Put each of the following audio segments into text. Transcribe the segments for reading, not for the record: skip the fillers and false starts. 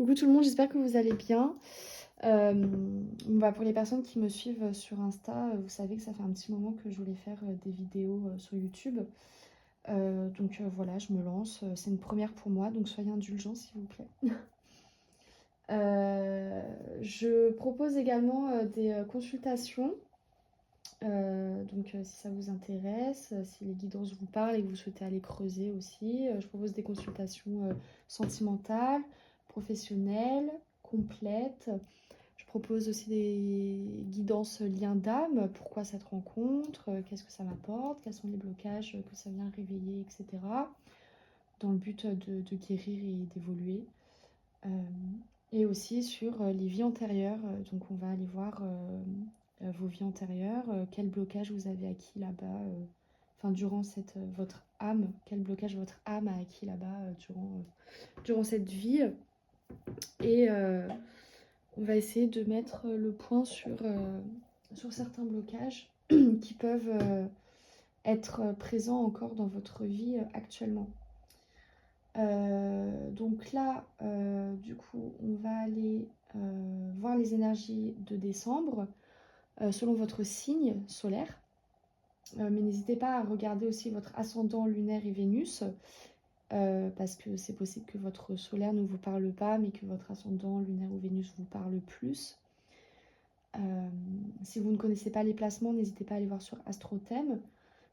Coucou tout le monde, j'espère que vous allez bien. Pour les personnes qui me suivent sur Insta, vous savez que ça fait un petit moment que je voulais faire des vidéos sur YouTube. Voilà, je me lance. C'est une première pour moi, donc soyez indulgents s'il vous plaît. Je propose également des consultations. Si ça vous intéresse, si les guidances vous parlent et que vous souhaitez aller creuser aussi, je propose des consultations sentimentales, professionnelles, complètes. Je propose aussi des guidances liens d'âme, pourquoi cette rencontre, qu'est-ce que ça m'apporte, quels sont les blocages que ça vient réveiller, etc. Dans le but de guérir et d'évoluer. Euh, et aussi sur les vies antérieures. Donc on va aller voir vos vies antérieures, quel blocage vous avez acquis là-bas, durant votre âme, quel blocage votre âme a acquis là-bas durant cette vie. Et on va essayer de mettre le point sur certains blocages qui peuvent être présents encore dans votre vie actuellement. Du coup, on va aller voir les énergies de décembre selon votre signe solaire. Mais n'hésitez pas à regarder aussi votre ascendant lunaire et Vénus, parce que c'est possible que votre solaire ne vous parle pas, mais que votre ascendant lunaire ou Vénus vous parle plus. Si vous ne connaissez pas les placements, n'hésitez pas à aller voir sur AstroThème.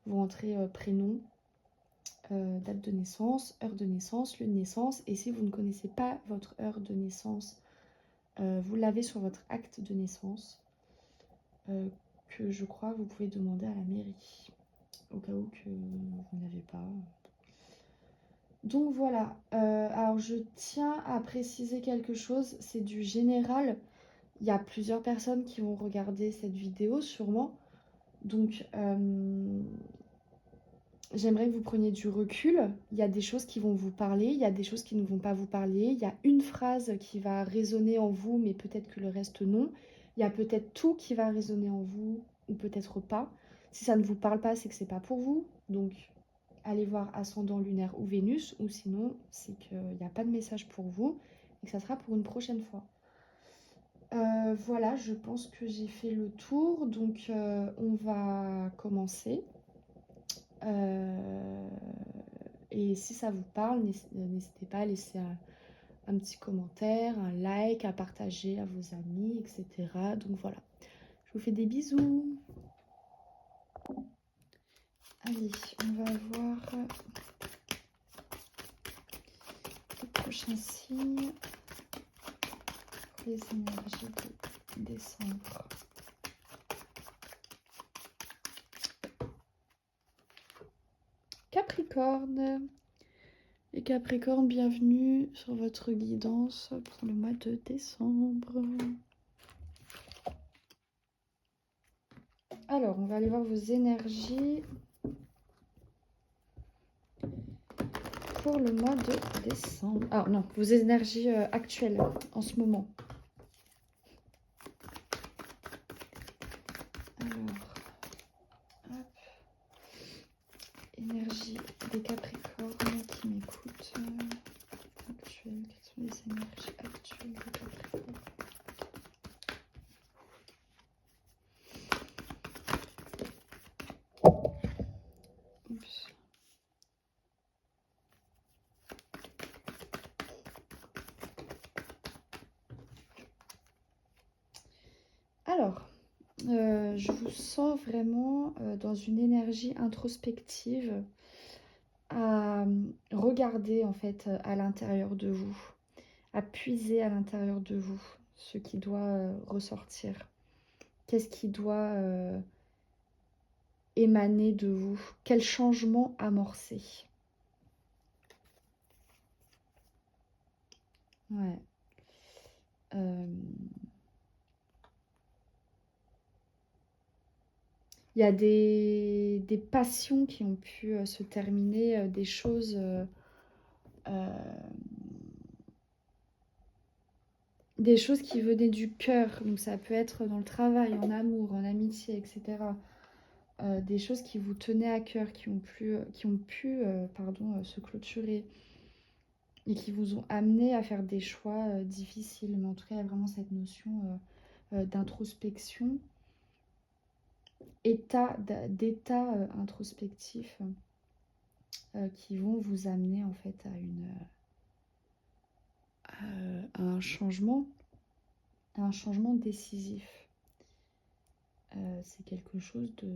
Vous rentrez prénom, date de naissance, heure de naissance, lieu de naissance. Et si vous ne connaissez pas votre heure de naissance, vous l'avez sur votre acte de naissance, que je crois vous pouvez demander à la mairie, au cas où que vous n'avez pas. Donc voilà, alors je tiens à préciser quelque chose, c'est du général. Il y a plusieurs personnes qui vont regarder cette vidéo sûrement. Donc j'aimerais que vous preniez du recul. Il y a des choses qui vont vous parler, il y a des choses qui ne vont pas vous parler. Il y a une phrase qui va résonner en vous, mais peut-être que le reste non. Il y a peut-être tout qui va résonner en vous, ou peut-être pas. Si ça ne vous parle pas, c'est que c'est pas pour vous. Donc allez voir ascendant lunaire ou Vénus, ou sinon c'est qu'il n'y a pas de message pour vous et que ça sera pour une prochaine fois. Voilà, je pense que j'ai fait le tour, donc on va commencer. Et si ça vous parle, n'hésitez pas à laisser un petit commentaire, un like, à partager à vos amis, etc. Donc voilà, je vous fais des bisous. Allez, on va voir les prochains signes pour les énergies de décembre. Capricorne. Les Capricornes, bienvenue sur votre guidance pour le mois de décembre. Alors, on va aller voir vos énergies pour le mois de décembre. Ah non, vos énergies actuelles en ce moment. Alors, hop. Énergie des Capricornes qui m'écoutent. Actuelles, quelles sont les énergies actuelles des Capricornes? Oups. Alors, je vous sens vraiment dans une énergie introspective à regarder en fait à l'intérieur de vous, à puiser à l'intérieur de vous ce qui doit ressortir. Qu'est-ce qui doit émaner de vous? Quel changement amorcer? Ouais. Il y a des passions qui ont pu se terminer, des choses qui venaient du cœur. Donc ça peut être dans le travail, en amour, en amitié, etc. Des choses qui vous tenaient à cœur, qui ont pu se clôturer. et qui vous ont amené à faire des choix difficiles. Mais en tout cas, il y a vraiment cette notion d'introspection, d'état introspectif qui vont vous amener en fait à un changement décisif. C'est quelque chose de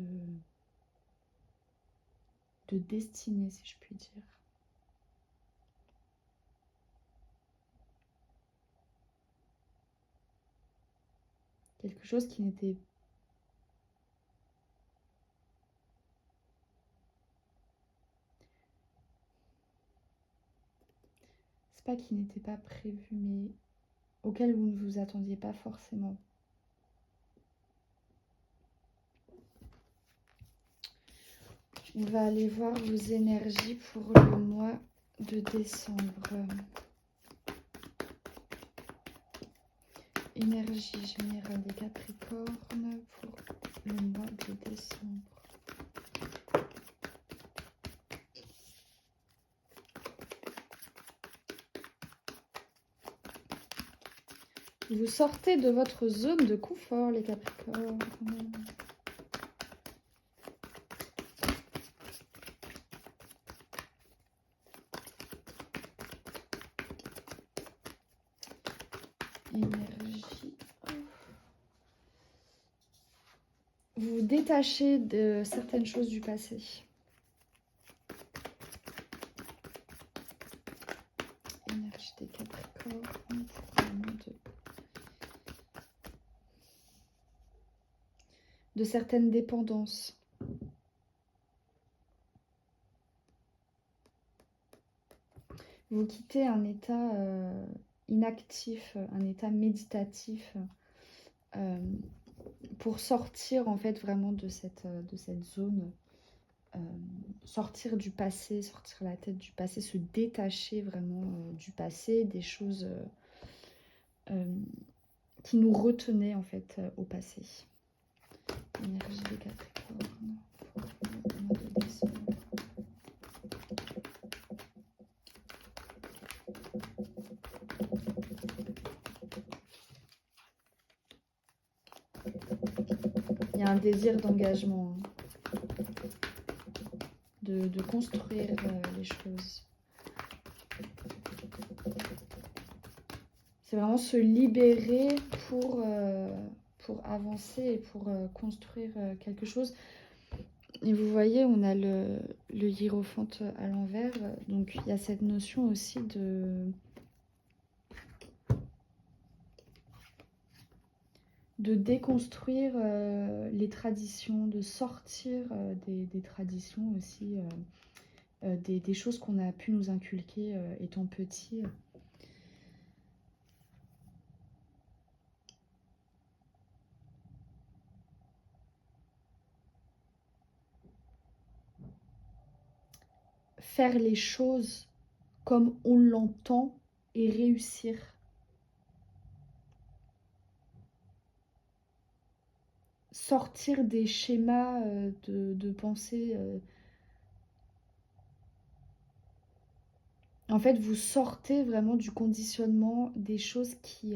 destiné, si je puis dire. Quelque chose qui n'était c'est pas qui n'était pas prévu, mais auquel vous ne vous attendiez pas forcément. On va aller voir vos énergies pour le mois de décembre. Énergie générale des Capricornes pour le mois de décembre. Vous sortez de votre zone de confort, les Capricornes. Énergie. Vous vous détachez de certaines choses du passé. Énergie des Capricornes pour le mois de certaines dépendances. Vous quittez un état inactif, un état méditatif pour sortir en fait vraiment de cette zone, sortir du passé, sortir la tête du passé, se détacher vraiment du passé, des choses qui nous retenaient en fait au passé. Énergie des Capricornes pour le mois de décembre. Il y a un désir d'engagement, de construire les choses. C'est vraiment se libérer pour avancer et pour construire quelque chose. Et vous voyez, on a le hiérophante à l'envers. Donc, il y a cette notion aussi de déconstruire les traditions, de sortir des traditions aussi, des choses qu'on a pu nous inculquer étant petits. Faire les choses comme on l'entend et réussir. Sortir des schémas de pensée. En fait, vous sortez vraiment du conditionnement des choses qui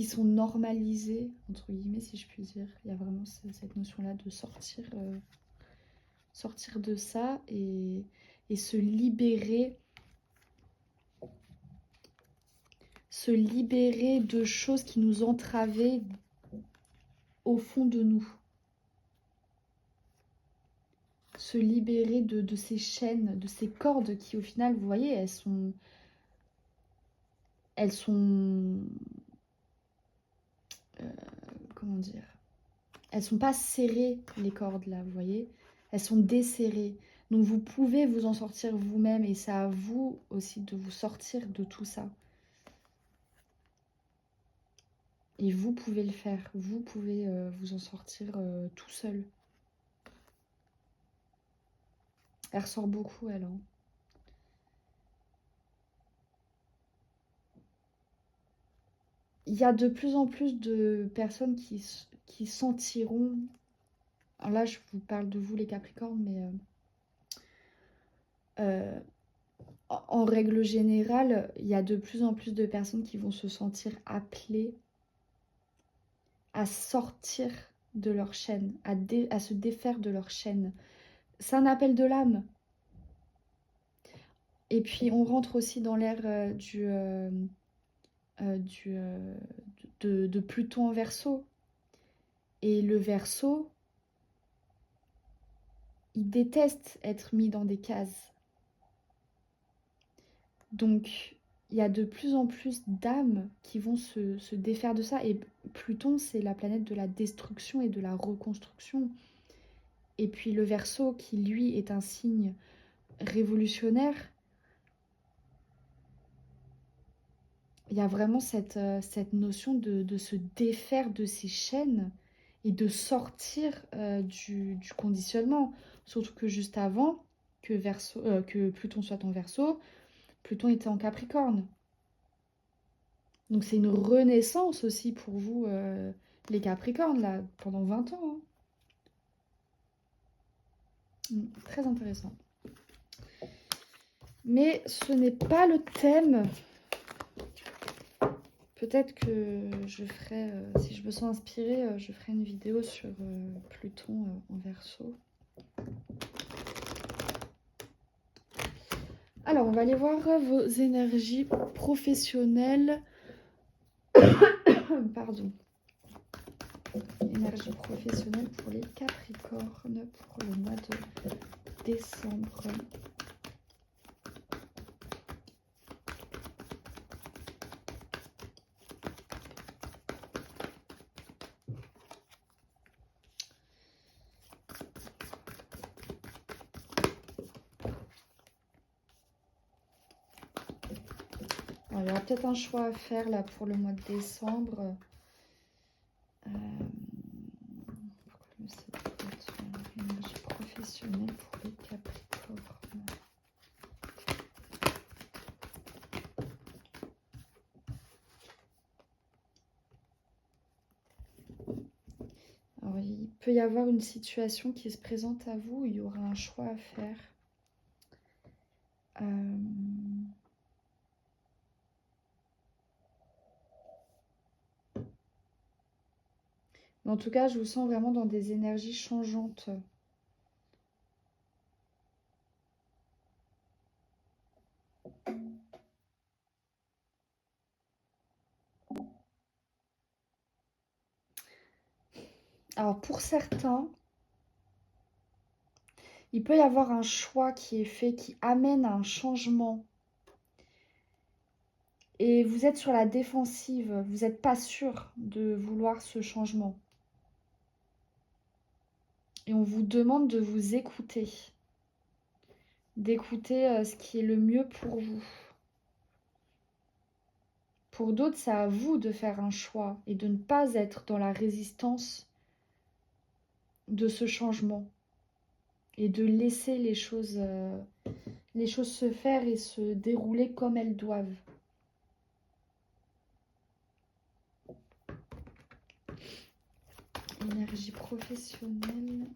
sont normalisées, entre guillemets, si je puis dire. Il y a vraiment cette notion-là de sortir de ça et se libérer de choses qui nous entravaient au fond de nous. Se libérer de ces chaînes, de ces cordes qui, au final, vous voyez, elles sont comment dire, elles sont pas serrées, les cordes là, vous voyez, elles sont desserrées. Donc vous pouvez vous en sortir vous-même et c'est à vous aussi de vous sortir de tout ça. Et vous pouvez le faire, vous pouvez vous en sortir tout seul. Elle ressort beaucoup, elle. Hein. Il y a de plus en plus de personnes qui sentiront... Alors là, je vous parle de vous, les Capricornes, mais euh, en règle générale, il y a de plus en plus de personnes qui vont se sentir appelées à sortir de leur chaîne, à se défaire de leur chaîne. C'est un appel de l'âme. Et puis on rentre aussi dans l'ère de Pluton en Verseau. Et le Verseau, il déteste être mis dans des cases. Donc il y a de plus en plus d'âmes qui vont se défaire de ça. Et Pluton, c'est la planète de la destruction et de la reconstruction. Et puis le Verseau, qui lui est un signe révolutionnaire, il y a vraiment cette notion de se défaire de ces chaînes et de sortir du conditionnement. Surtout que juste avant que Pluton soit en Verseau, Pluton était en Capricorne. Donc c'est une renaissance aussi pour vous, les Capricornes, là, pendant 20 ans. Hein. Très intéressant. Mais ce n'est pas le thème. Peut-être que je ferai, si je me sens inspirée, je ferai une vidéo sur Pluton en Verseau. Alors, on va aller voir vos énergies professionnelles. Pardon. Énergie professionnelle pour les Capricornes pour le mois de décembre. Alors, il y aura peut-être un choix à faire là pour le mois de décembre. Énergie professionnelle pour les Capricornes. Alors, il peut y avoir une situation qui se présente à vous où il y aura un choix à faire. Mais en tout cas, je vous sens vraiment dans des énergies changeantes. Alors, pour certains, il peut y avoir un choix qui est fait, qui amène à un changement. Et vous êtes sur la défensive, vous n'êtes pas sûr de vouloir ce changement. Et on vous demande de vous écouter, d'écouter ce qui est le mieux pour vous. Pour d'autres, c'est à vous de faire un choix et de ne pas être dans la résistance de ce changement. Et de laisser les choses se faire et se dérouler comme elles doivent. Énergie professionnelle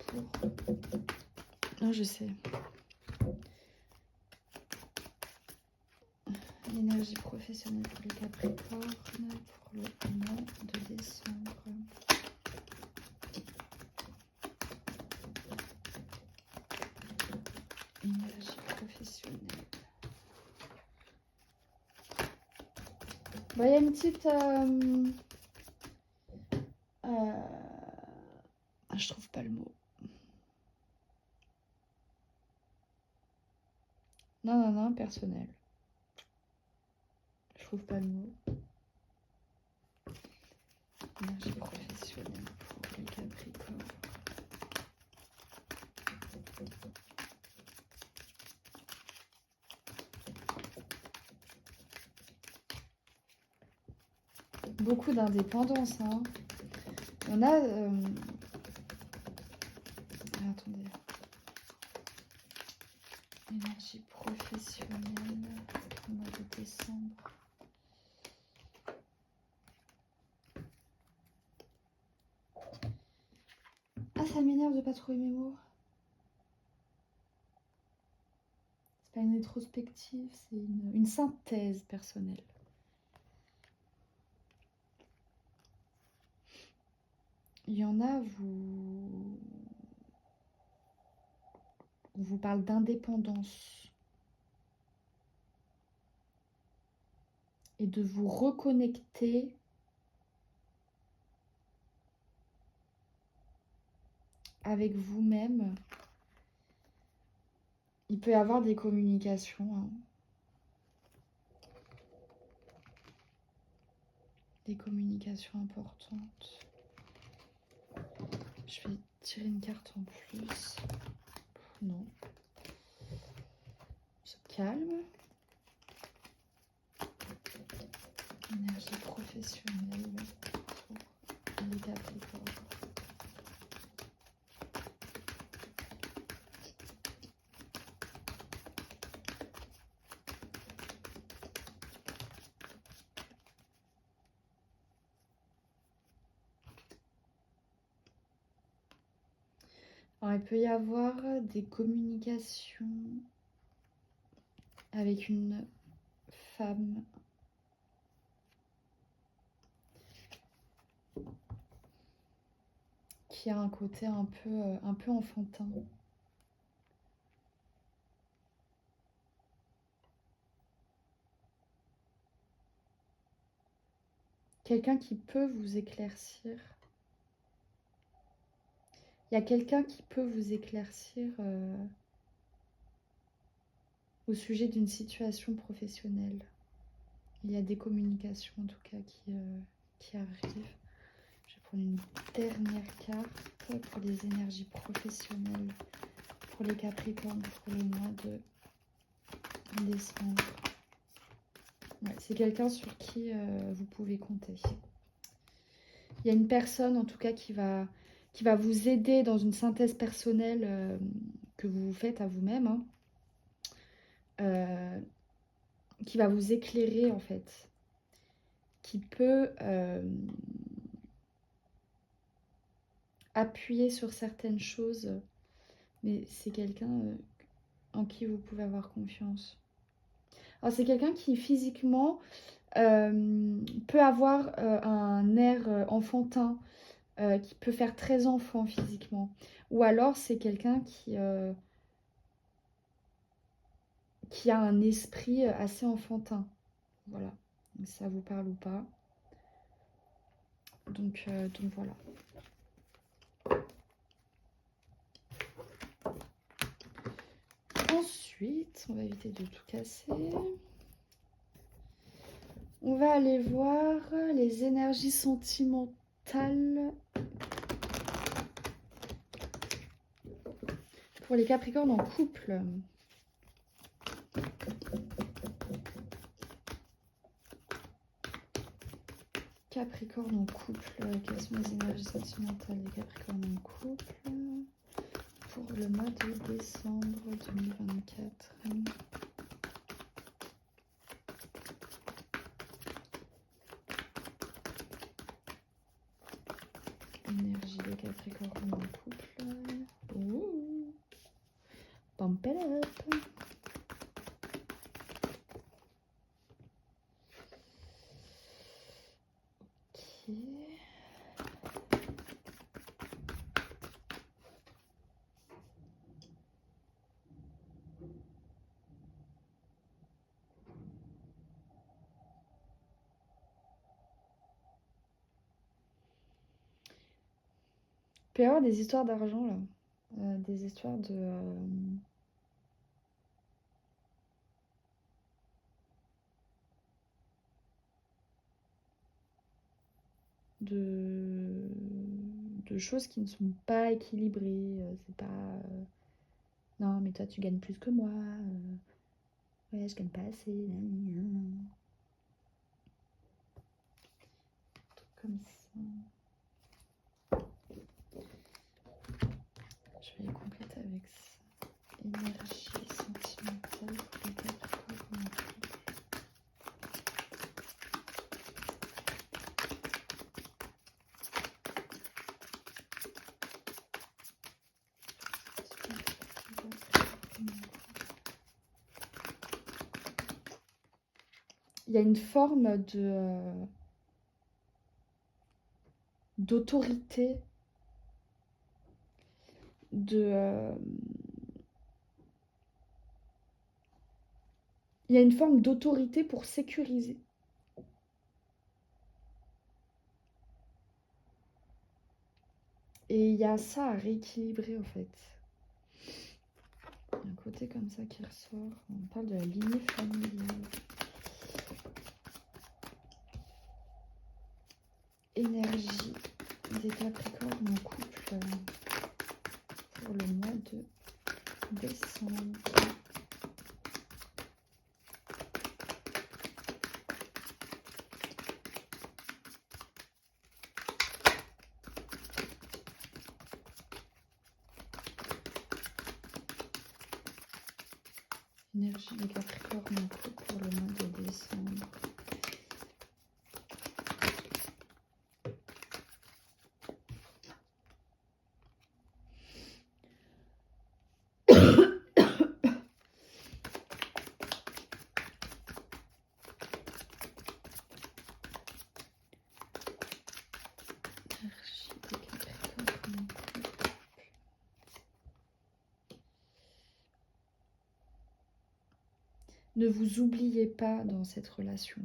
pour... Non, je sais. L'énergie professionnelle pour les Capricornes pour le mois de décembre. Énergie professionnelle. Bon, il y a une petite... je trouve pas le mot. Non, personnel. Je trouve pas le mot. Énergie professionnelle pour les Capricornes. Beaucoup d'indépendance, hein. On a... attendez. Énergie professionnelle au mois de décembre. Ah, ça m'énerve de pas trouver mes mots. pas une rétrospective, c'est une synthèse personnelle. Il y en a, on vous parle d'indépendance et de vous reconnecter avec vous-même. Il peut y avoir des communications, hein. Des communications importantes. Je vais tirer une carte en plus. Non. On se calme. Énergie professionnelle pour les Capricornes. Alors, il peut y avoir des communications avec une femme qui a un côté un peu enfantin. Quelqu'un qui peut vous éclaircir. Il y a quelqu'un qui peut vous éclaircir au sujet d'une situation professionnelle. Il y a des communications en tout cas qui arrivent. Je vais prendre une dernière carte pour les énergies professionnelles pour les Capricornes pour le mois de décembre. Ouais, c'est quelqu'un sur qui vous pouvez compter. Il y a une personne en tout cas qui va vous aider dans une synthèse personnelle que vous faites à vous-même, hein. Qui va vous éclairer en fait, qui peut appuyer sur certaines choses, mais c'est quelqu'un en qui vous pouvez avoir confiance. Alors c'est quelqu'un qui physiquement peut avoir un air enfantin, qui peut faire très enfant physiquement, ou alors c'est quelqu'un qui a un esprit assez enfantin. Voilà, donc ça vous parle ou pas. Donc voilà. Ensuite, on va éviter de tout casser. On va aller voir les énergies sentimentales pour les Capricornes en couple. Capricorne en couple, quelles sont les énergies sentimentales des Capricornes en couple pour le mois de décembre 2024? Énergie des Capricornes en couple. Ouh. Pump it up. Ok. Il peut y avoir des histoires d'argent là. Des histoires de choses qui ne sont pas équilibrées. C'est pas non mais toi tu gagnes plus que moi. Ouais, je gagne pas assez. Comme ça. Je vais compléter avec ça. Énergie sentimentale pour les Capricornes. il y a une forme d'autorité, il y a une forme d'autorité pour sécuriser. Et il y a ça à rééquilibrer, en fait. Il y a un côté comme ça qui ressort. On parle de la lignée familiale. Énergie des Capricornes en couple pour le mois de décembre. Énergie des Capricornes en couple pour le mois de décembre. Ne vous oubliez pas dans cette relation.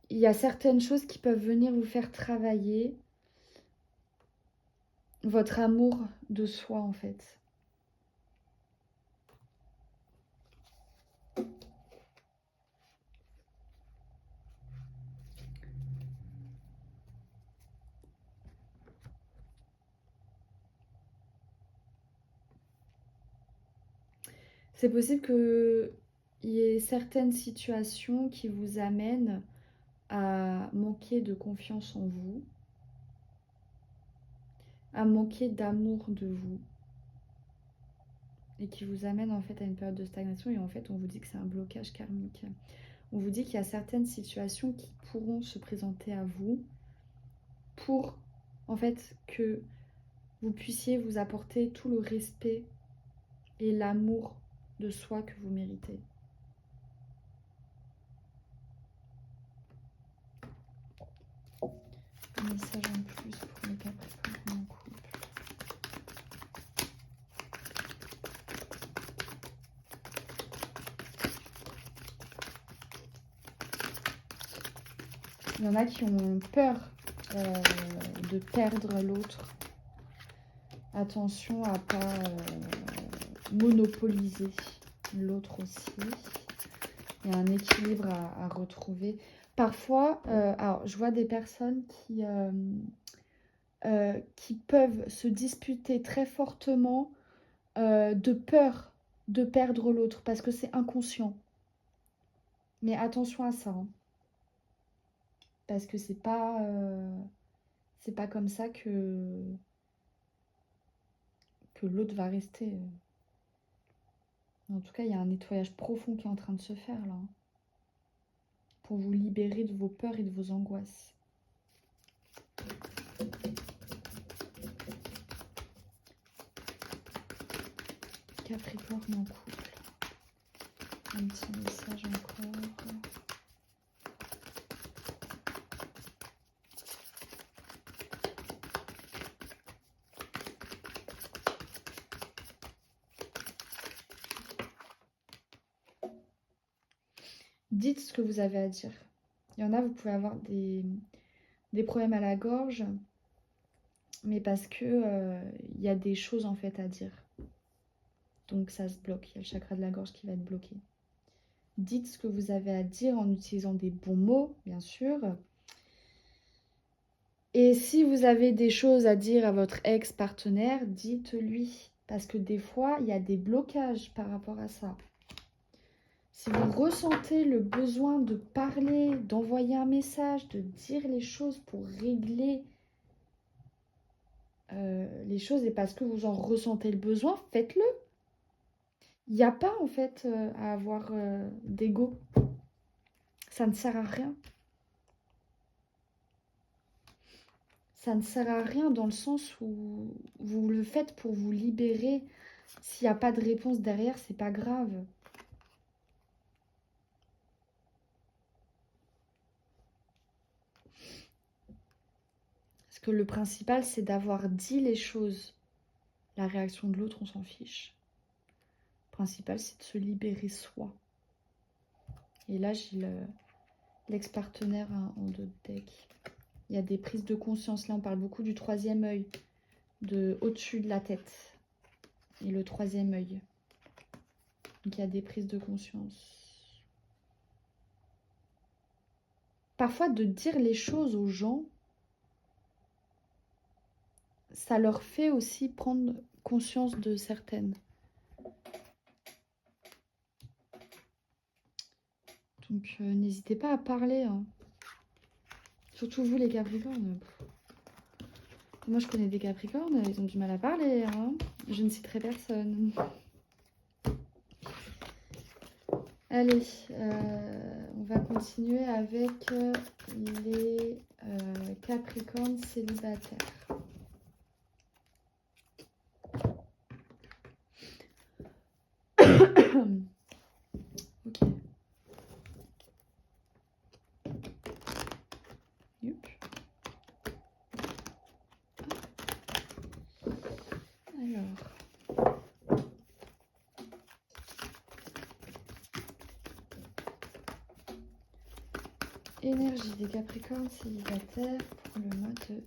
Il y a certaines choses qui peuvent venir vous faire travailler votre amour de soi, en fait. C'est possible qu'il y ait certaines situations qui vous amènent à manquer de confiance en vous, à manquer d'amour de vous, et qui vous amènent en fait à une période de stagnation. Et en fait, on vous dit que c'est un blocage karmique. On vous dit qu'il y a certaines situations qui pourront se présenter à vous pour en fait que vous puissiez vous apporter tout le respect et l'amour de soi que vous méritez. Un message en plus pour les Capricornes en couple. Il y en a qui ont peur de perdre l'autre. Attention à ne pas monopoliser l'autre aussi. Il y a un équilibre à retrouver. Parfois, alors je vois des personnes qui peuvent se disputer très fortement de peur de perdre l'autre parce que c'est inconscient. Mais attention à ça, hein, parce que c'est pas comme ça que l'autre va rester. En tout cas, il y a un nettoyage profond qui est en train de se faire là, hein, pour vous libérer de vos peurs et de vos angoisses. Capricorne en couple. Un petit message encore. Dites ce que vous avez à dire. Il y en a, vous pouvez avoir des problèmes à la gorge, mais parce que il y a des choses en fait à dire. Donc ça se bloque. Il y a le chakra de la gorge qui va être bloqué. Dites ce que vous avez à dire en utilisant des bons mots, bien sûr. Et si vous avez des choses à dire à votre ex-partenaire, dites-lui. Parce que des fois, il y a des blocages par rapport à ça. Si vous ressentez le besoin de parler, d'envoyer un message, de dire les choses pour régler les choses et parce que vous en ressentez le besoin, faites-le. Il n'y a pas en fait à avoir d'ego. Ça ne sert à rien. Ça ne sert à rien dans le sens où vous le faites pour vous libérer. S'il n'y a pas de réponse derrière, c'est pas grave. Parce que le principal, c'est d'avoir dit les choses. La réaction de l'autre, on s'en fiche. Le principal, c'est de se libérer soi. Et là, j'ai l'ex-partenaire en dos de deck. Il y a des prises de conscience. Là, on parle beaucoup du troisième œil, de au-dessus de la tête. Et le troisième œil. Donc, il y a des prises de conscience. Parfois, de dire les choses aux gens, ça leur fait aussi prendre conscience de certaines. Donc, n'hésitez pas à parler. Hein. Surtout vous, les Capricornes. Moi, je connais des Capricornes, ils ont du mal à parler. Hein. Je ne citerai personne. Allez, on va continuer avec les Capricornes célibataires. Ok. Youp. Alors. Énergie des Capricornes célibataires pour le mois de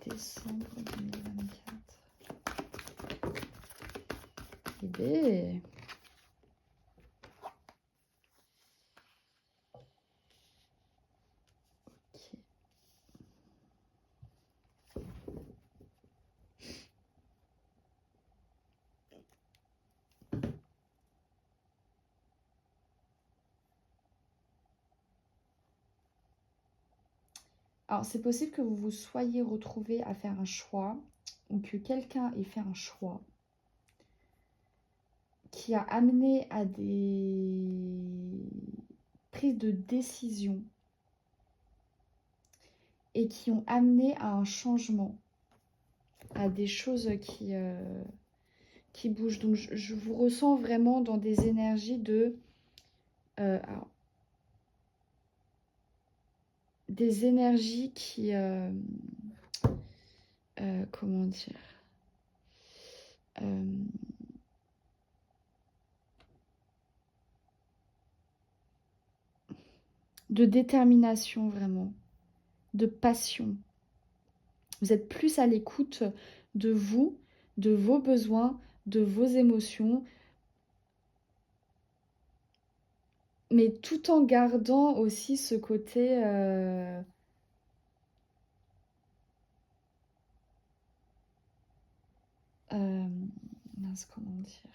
décembre 2024. Eh bien... Alors, c'est possible que vous vous soyez retrouvés à faire un choix ou que quelqu'un ait fait un choix qui a amené à des prises de décision et qui ont amené à un changement, à des choses qui bougent. Donc, je vous ressens vraiment dans des énergies de... alors, des énergies qui... comment dire de détermination vraiment, de passion. Vous êtes plus à l'écoute de vous, de vos besoins, de vos émotions, mais tout en gardant aussi ce côté mince, comment dire,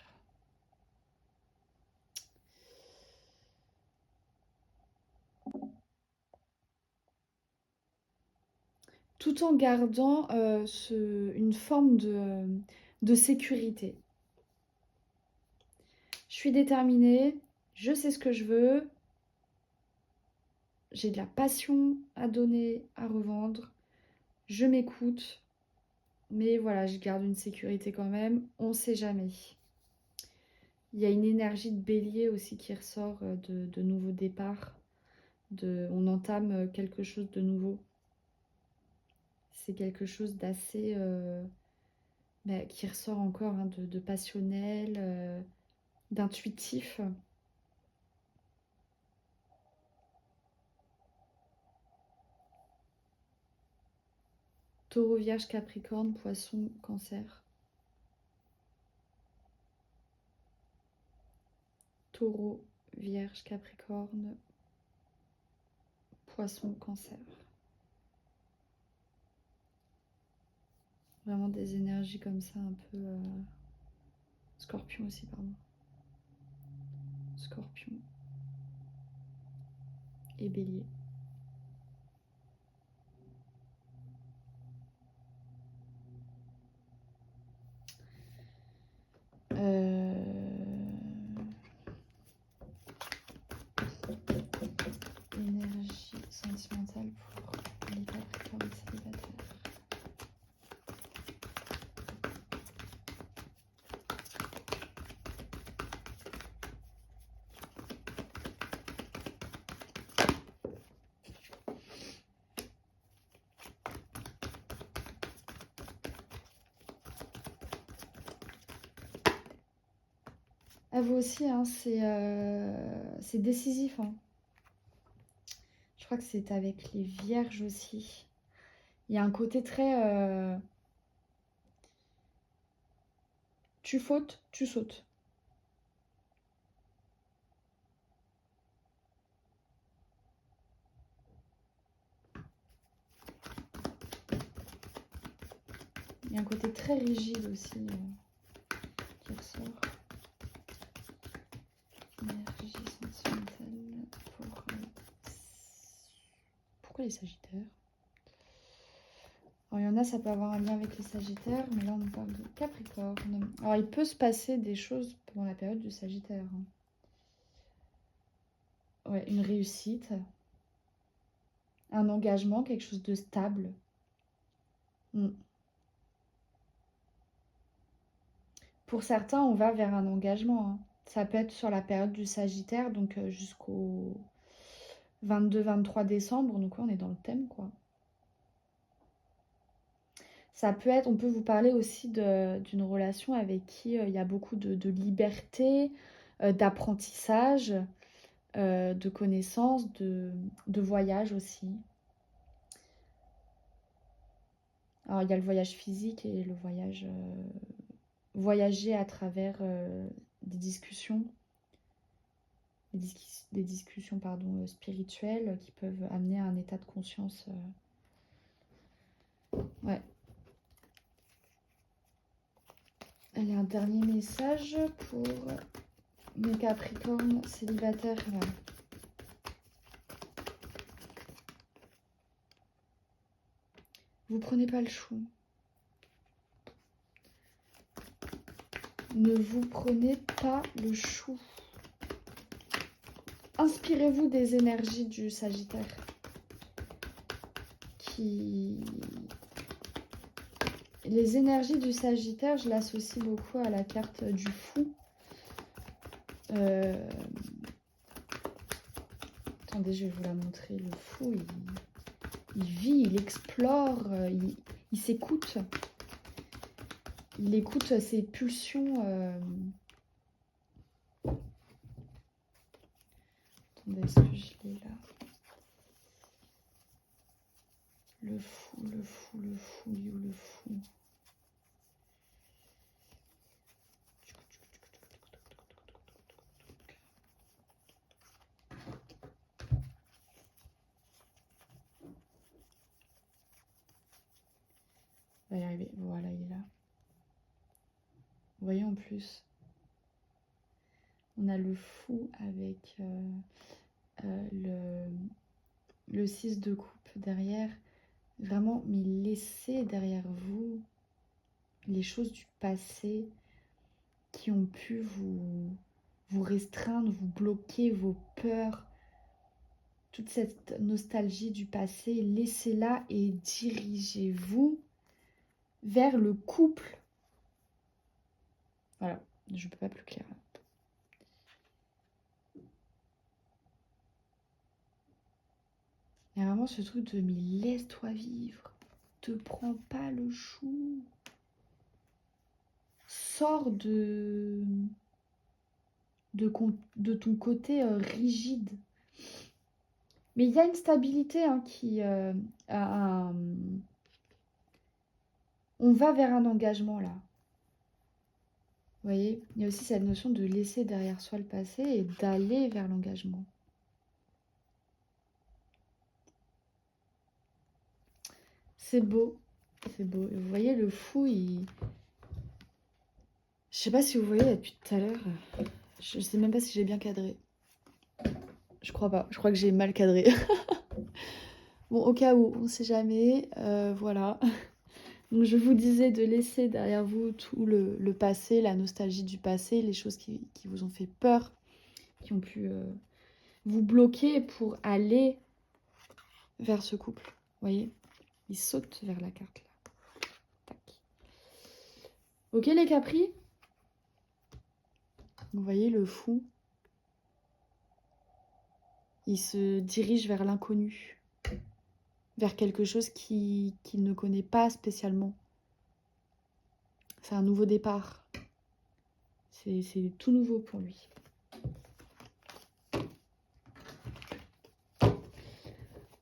tout en gardant une forme de sécurité. Je suis déterminée, je sais ce que je veux, j'ai de la passion à donner, à revendre, je m'écoute, mais voilà, je garde une sécurité quand même, on ne sait jamais. Il y a une énergie de bélier aussi qui ressort de nouveaux départs, on entame quelque chose de nouveau. C'est quelque chose d'assez... qui ressort encore hein, de passionnel, d'intuitif. Taureau, Vierge, Capricorne, Poisson, Cancer. Taureau, Vierge, Capricorne, Poisson, Cancer. Vraiment des énergies comme ça, un peu... Scorpion aussi, pardon. Scorpion. Et Bélier. Énergie sentimentale pour les Capricornes célibataires. À vous aussi, hein, c'est décisif. Hein. Je crois que c'est avec les vierges aussi. Il y a un côté très... tu fautes, tu sautes. Il y a un côté très rigide aussi qui ressort. Énergie sentimentale pour... Pourquoi les Sagittaires? Alors, il y en a, ça peut avoir un lien avec les Sagittaires, mais là, on parle de Capricorne. Alors, il peut se passer des choses pendant la période du Sagittaire. Hein. Ouais, une réussite, un engagement, quelque chose de stable. Pour certains, on va vers un engagement. Hein. Ça peut être sur la période du Sagittaire, donc jusqu'au 22-23 décembre. Donc, ouais, on est dans le thème, quoi. Ça peut être, on peut vous parler aussi d'une relation avec qui il y a beaucoup de liberté, d'apprentissage, de connaissances, de voyage aussi. Alors, il y a le voyage physique et le voyage... voyager à travers des discussions, des discussions pardon, spirituelles qui peuvent amener à un état de conscience. Ouais. Allez, un dernier message pour mes Capricornes célibataires. Là. Vous prenez pas le chou. Ne vous prenez pas le chou. Inspirez-vous des énergies du Sagittaire Les énergies du Sagittaire, je l'associe beaucoup à la carte du fou. Attendez, je vais vous la montrer. Le fou, il vit, il explore, il s'écoute. Il écoute ses pulsions. Attendez, est-ce que je l'ai là? Le fou, le fou, le fou, il est où le fou? On va y arriver. Voilà, il est là. Vous voyez en plus, on a le fou avec le 6 de coupe derrière. Vraiment, mais laissez derrière vous les choses du passé qui ont pu vous restreindre, vous bloquer vos peurs, toute cette nostalgie du passé. Laissez-la et dirigez-vous vers le couple. Voilà, je ne peux pas plus clair. Il y a vraiment ce truc de « mais laisse-toi vivre, te prends pas le chou ». Sors de ton côté rigide. Mais il y a une stabilité hein, qui... on va vers un engagement là. Vous voyez, il y a aussi cette notion de laisser derrière soi le passé et d'aller vers l'engagement. C'est beau, c'est beau. Et vous voyez, le fou, il... Je sais pas si vous voyez là, depuis tout à l'heure. Je sais même pas si j'ai bien cadré. Je crois pas. Je crois que j'ai mal cadré. Bon, au cas où, on sait jamais. Voilà. Donc, je vous disais de laisser derrière vous tout le passé, la nostalgie du passé, les choses qui vous ont fait peur, qui ont pu vous bloquer pour aller vers ce couple. Vous voyez, il saute vers la carte là. Tac. Ok les Capris? Vous voyez le fou? Il se dirige vers l'inconnu, vers quelque chose qu'il ne connaît pas spécialement. C'est un nouveau départ. C'est tout nouveau pour lui.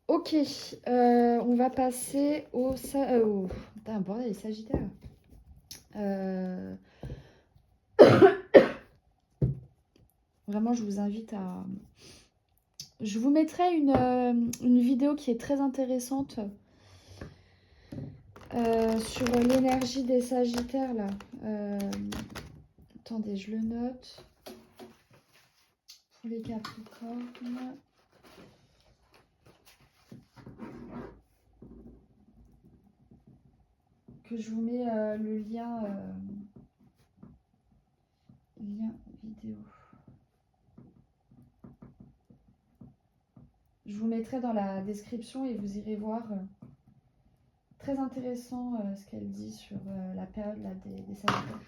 Ok, on va passer au... Putain, bordel, les Sagittaires. Vraiment, je vous invite à... Je vous mettrai une vidéo qui est très intéressante sur l'énergie des Sagittaires, là. Attendez, je le note. Pour les Capricornes. Que je vous mets le lien vidéo. Je vous mettrai dans la description et vous irez voir. Très intéressant ce qu'elle dit sur la période là, des Sagittaires.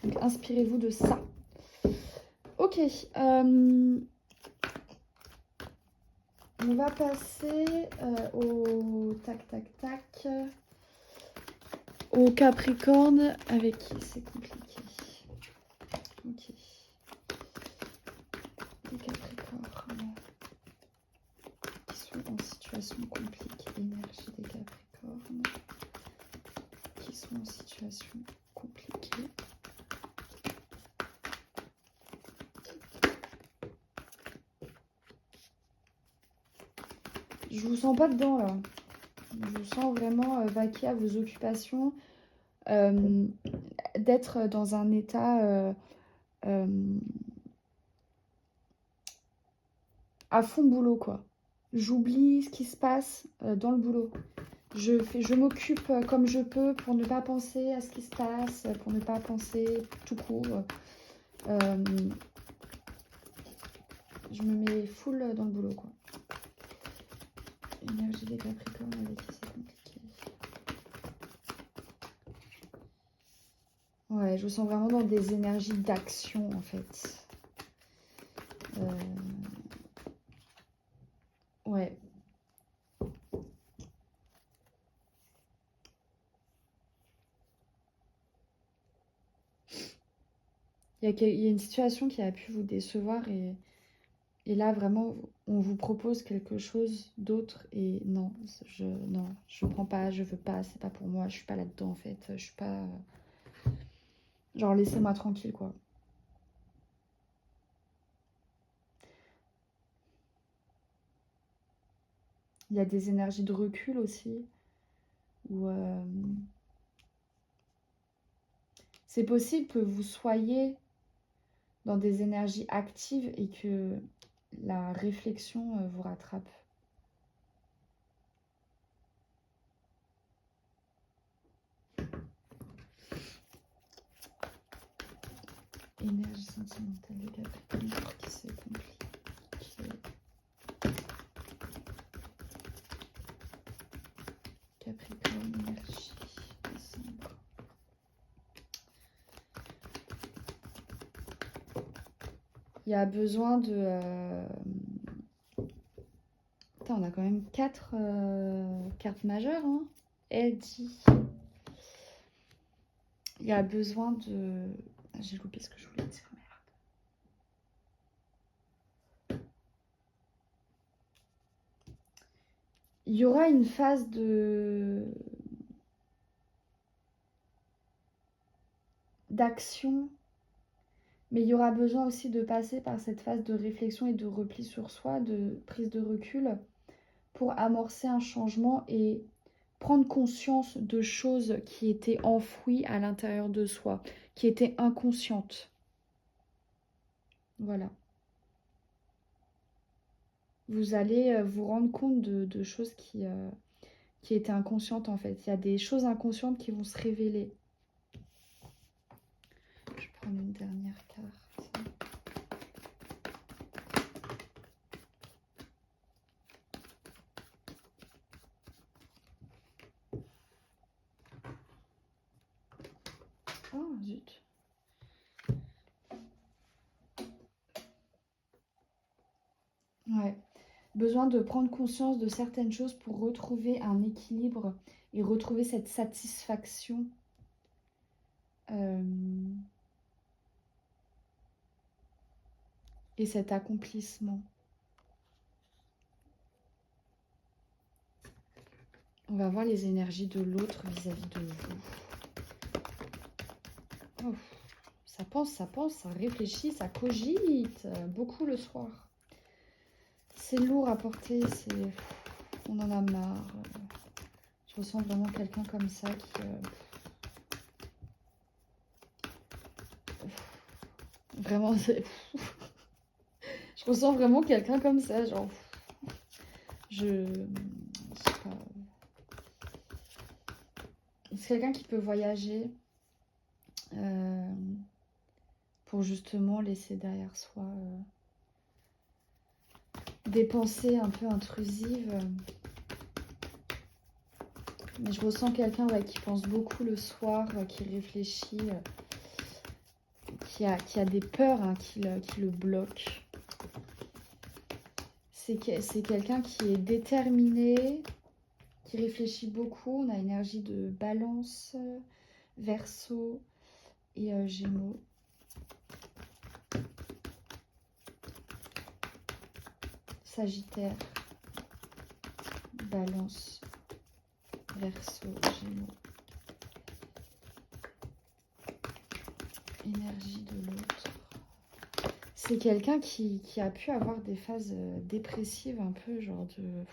Donc inspirez-vous de ça. Ok. On va passer au au Capricorne avec qui c'est compliqué. Ok. Les Capricornes qui sont en situation compliquée. Énergie des Capricornes qui sont en situation compliquée. Je vous sens pas dedans là. Je vous sens vraiment vaquer à vos occupations, d'être dans un état à fond boulot quoi. J'oublie ce qui se passe dans le boulot. Je m'occupe comme je peux pour ne pas penser à ce qui se passe, pour ne pas penser tout court. Je me mets full dans le boulot quoi. Énergie des Capricornes avec qui c'est compliqué. Ouais, je vous sens vraiment dans des énergies d'action en fait. Ouais. Il y a une situation qui a pu vous décevoir et là vraiment on vous propose quelque chose d'autre et non, je prends pas, je veux pas, c'est pas pour moi, je suis pas là-dedans en fait, je suis pas... Genre laissez-moi tranquille quoi. Il y a des énergies de recul aussi où c'est possible que vous soyez dans des énergies actives et que la réflexion vous rattrape. Énergie sentimentale de Capricorne qui se complique. Capricorne, énergie, décembre. Il y a besoin de... Putain, on a quand même 4 cartes majeures. Hein. Eddie. Il y a besoin de... J'ai loupé ce que je voulais dire. Merde. Il y aura une phase d'action, mais il y aura besoin aussi de passer par cette phase de réflexion et de repli sur soi, de prise de recul, pour amorcer un changement et prendre conscience de choses qui étaient enfouies à l'intérieur de soi, qui étaient inconscientes. Voilà. Vous allez vous rendre compte de choses qui étaient inconscientes en fait. Il y a des choses inconscientes qui vont se révéler. Je vais prendre une dernière carte. Oh zut. Ouais. Besoin de prendre conscience de certaines choses pour retrouver un équilibre et retrouver cette satisfaction et cet accomplissement. On va voir les énergies de l'autre vis-à-vis de vous. Oh, ça pense, ça réfléchit, ça cogite beaucoup le soir. C'est lourd à porter, on en a marre. Je ressens vraiment quelqu'un comme ça qui... Vraiment, je ressens vraiment quelqu'un comme ça, genre... Je sais pas. C'est quelqu'un qui peut voyager pour justement laisser derrière soi des pensées un peu intrusives. Mais je ressens quelqu'un qui pense beaucoup le soir, qui réfléchit, qui a des peurs qui le bloquent. C'est quelqu'un qui est déterminé, qui réfléchit beaucoup. On a énergie de Balance, Verseau et Gémeaux. Sagittaire, Balance, Verseau, Gémeaux. Énergie de l'autre. C'est quelqu'un qui a pu avoir des phases dépressives un peu, genre de...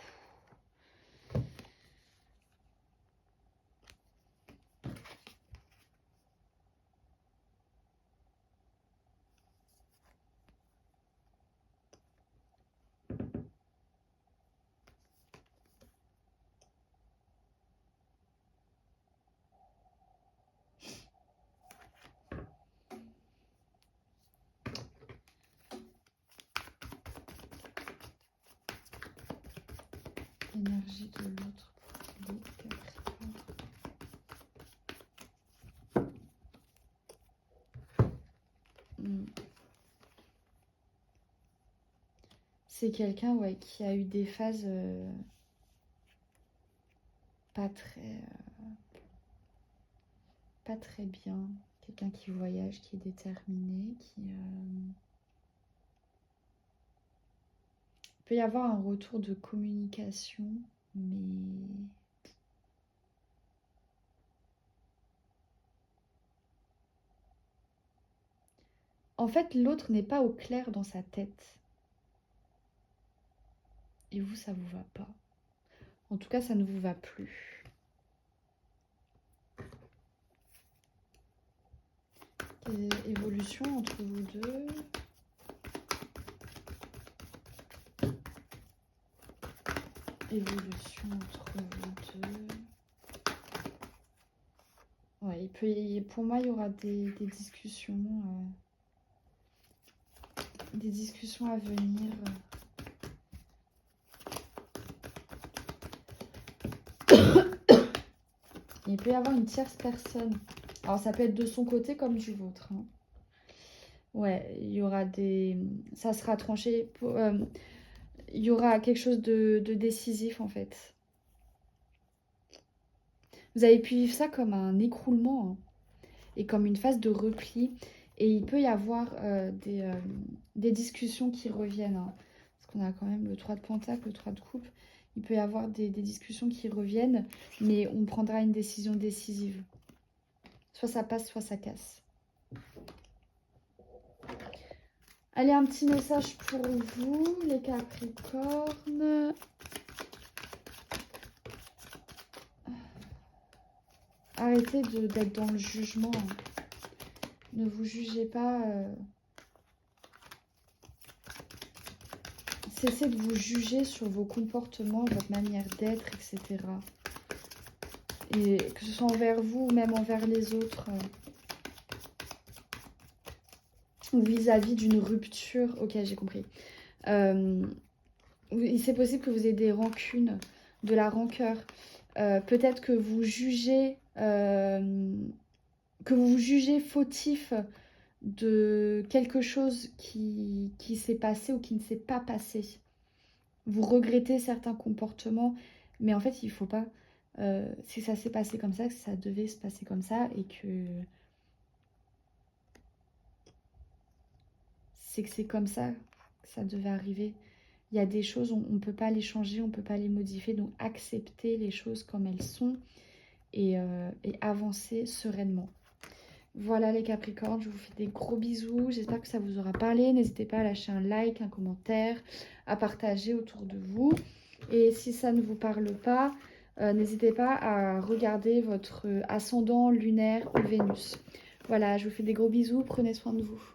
Énergie de l'autre pour les Capricornes. C'est quelqu'un qui a eu des phases pas très bien. Quelqu'un qui voyage, qui est déterminé, qui... Il peut y avoir un retour de communication, mais... En fait, l'autre n'est pas au clair dans sa tête. Et vous, ça vous va pas. En tout cas, ça ne vous va plus. Évolution entre vous deux. Évolution entre vous deux. Ouais, pour moi, il y aura des discussions. Des discussions à venir. Il peut y avoir une tierce personne. Alors, ça peut être de son côté comme du vôtre. Hein. Ouais, il y aura des... Ça sera tranché. Il y aura quelque chose de décisif, en fait. Vous avez pu vivre ça comme un écroulement hein, et comme une phase de repli. Et il peut y avoir des discussions qui reviennent. Hein, parce qu'on a quand même le 3 de Pentacle, le 3 de Coupe. Il peut y avoir des discussions qui reviennent, mais on prendra une décision décisive. Soit ça passe, soit ça casse. Allez, un petit message pour vous, les Capricornes. Arrêtez d'être dans le jugement. Ne vous jugez pas. Cessez de vous juger sur vos comportements, votre manière d'être, etc. Et que ce soit envers vous ou même envers les autres. Ou vis-à-vis d'une rupture. Ok, j'ai compris. C'est possible que vous ayez des rancunes, de la rancœur. Peut-être que vous jugez... fautif de quelque chose qui s'est passé ou qui ne s'est pas passé. Vous regrettez certains comportements, mais en fait, il ne faut pas... si ça s'est passé comme ça, que ça devait se passer comme ça et que c'est que c'est comme ça que ça devait arriver. Il y a des choses, on ne peut pas les changer, on ne peut pas les modifier. Donc, accepter les choses comme elles sont et avancer sereinement. Voilà les Capricornes, je vous fais des gros bisous. J'espère que ça vous aura parlé. N'hésitez pas à lâcher un like, un commentaire, à partager autour de vous. Et si ça ne vous parle pas, n'hésitez pas à regarder votre ascendant lunaire ou Vénus. Voilà, je vous fais des gros bisous. Prenez soin de vous.